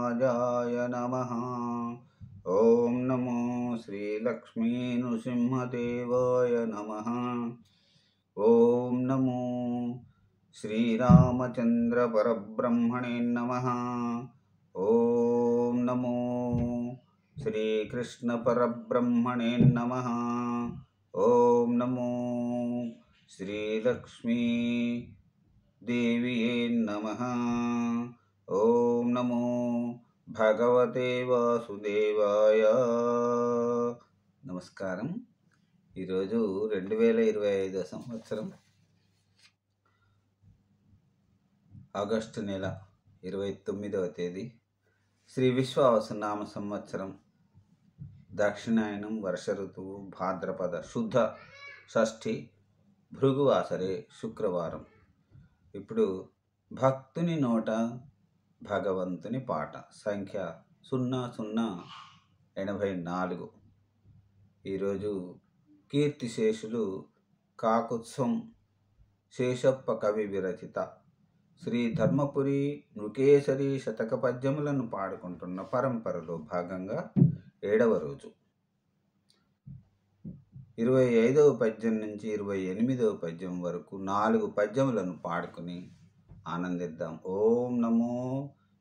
गजराजाय नमः। ओम नमो श्रीलक्ष्मी नृसिंहदेवाय नमः। ओम नमो श्रीरामचंद्र परब्रह्मणे नमः। ओम नमो श्रीकृष्ण परब्रह्मणे नमः। ओम नमो श्रीलक्ष्मी देविये नमः। ओम नमो भगवते वासुदेवाय। నమస్కారం. ఈరోజు 2025 సంవత్సరం ఆగస్టు నెల 29వ తేదీ శ్రీ విశ్వావసునామ సంవత్సరం దక్షిణాయనం వర్ష ఋతువు భాద్రపద శుద్ధ షష్ఠి భృగువాసరే శుక్రవారం. ఇప్పుడు భక్తుని నోట భగవంతుని పాట సంఖ్య 0084. ఈరోజు కీర్తిశేషులు కాకుత్సం శేషప్ప కవి విరచిత శ్రీ ధర్మపురి నృకేసరి శతక పద్యములను పాడుకుంటున్న పరంపరలో భాగంగా 7వ రోజు 25వ పద్యం నుంచి 28వ పద్యం వరకు 4 పద్యములను పాడుకుని ఆనందిద్దాం. ఓం నమో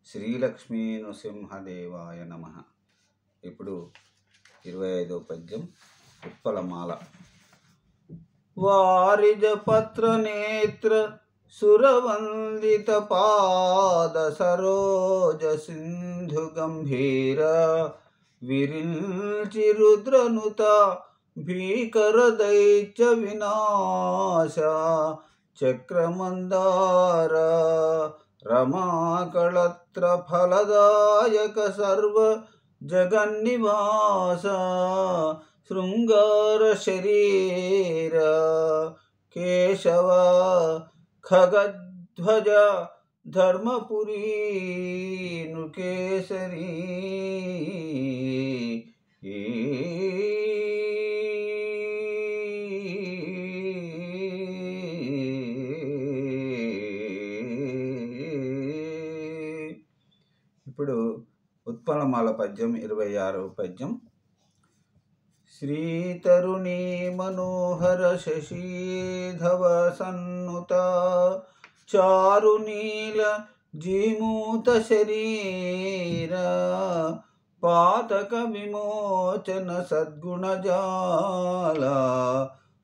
శ్రీలక్ష్మీ నృసింహదేవాయ నమః. ఇప్పుడు 25వ పద్యం ఉత్పలమాల. వారిజ పత్ర నేత్ర సురవందిత పాద సరోజ సింధు గంభీర విరిల్చి రుద్రనుత భీకర దైత్య వినాశ చక్రమందార రమాకళత్ర ఫలదాయక సర్వ జగన్నివాస శృంగార శరీర కేశవ ఖగధ్వజ ధర్మపురీ నృకేసరీ. ఇప్పుడు ఉత్పలమాల పద్యం 26వ పద్యం. శ్రీతరుణీ మనోహర శశీధవ సన్నుత చారునీల జీమూత శరీర పాతక విమోచన సద్గుణజాల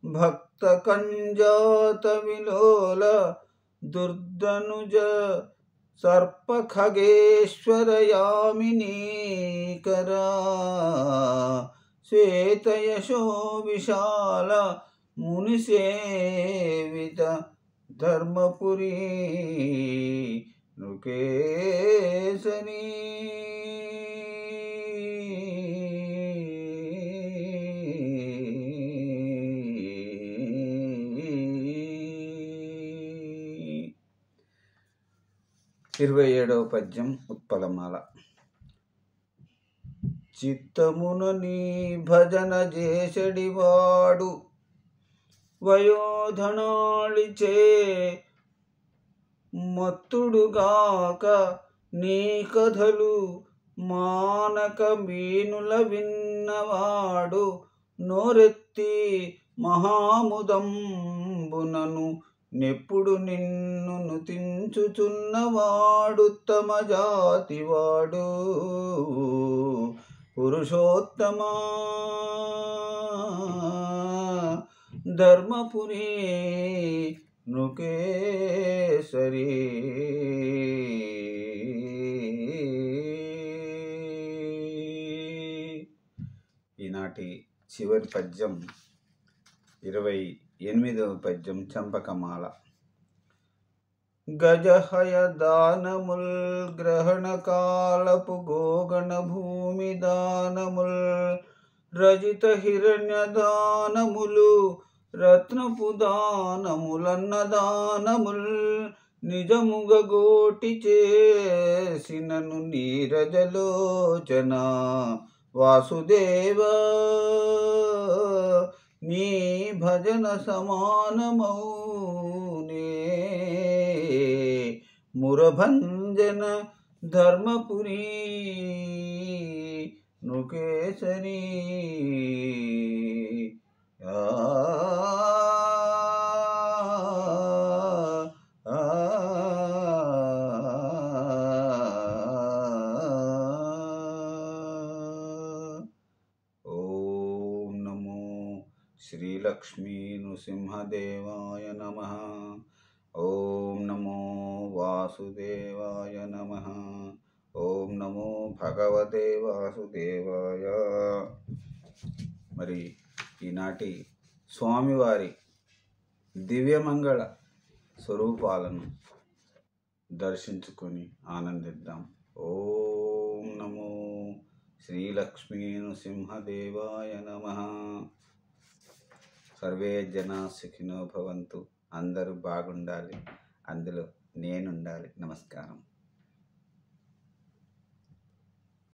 భక్త కంజాత విలోల దుర్ధనుజ సర్ప ఖగేశ్వర యామినీకరా శ్వేతయశో విశాల మునిసేవిత ధర్మపురీ నృకేసరీ. ఇరవై 27వ పద్యం ఉత్పలమాల. చిత్తమున నీ భజన చేసడివాడు వయోధనాళిచే మత్తుడుగాక నీ కథలు మానక మీనుల విన్నవాడు నోరెత్తి మహాముదంబునను నెప్పుడు నిన్ను నుతించుచున్నవాడు తమ జాతివాడు పురుషోత్తమా ధర్మపురీ నృకేసరీ. ఈనాటి చివరి పద్యం 28వ పద్యం చంపకమాల. గజహయ దానముల్ గ్రహణ కాలపు గోగణ భూమి దానముల్ రజిత హిరణ్య దానములు రత్నపు దానములన్న దానముల్ నిజముగ గోటి చేసినను నీరజలోచన వాసుదేవ నీ భజన సమానమౌనే మురభంజన ధర్మపురి నృకేశరి ఆ ఆ ఓం నమో శ్రీలక్ష్మీ నృసింహదేవాయ నమః. ఓం నమో వాసుదేవాయ నమః. ఓం నమో భగవతే వాసుదేవాయ. మరి ఈనాటి స్వామివారి దివ్యమంగళ స్వరూపాలను దర్శించుకొని ఆనందిద్దాం. ఓం నమో శ్రీలక్ష్మీ నృసింహదేవాయ నమః. సర్వే జనా సుఖినో భవంతు. అందరూ బాగుండాలి, అందులో నేనుండాలి. నమస్కారం.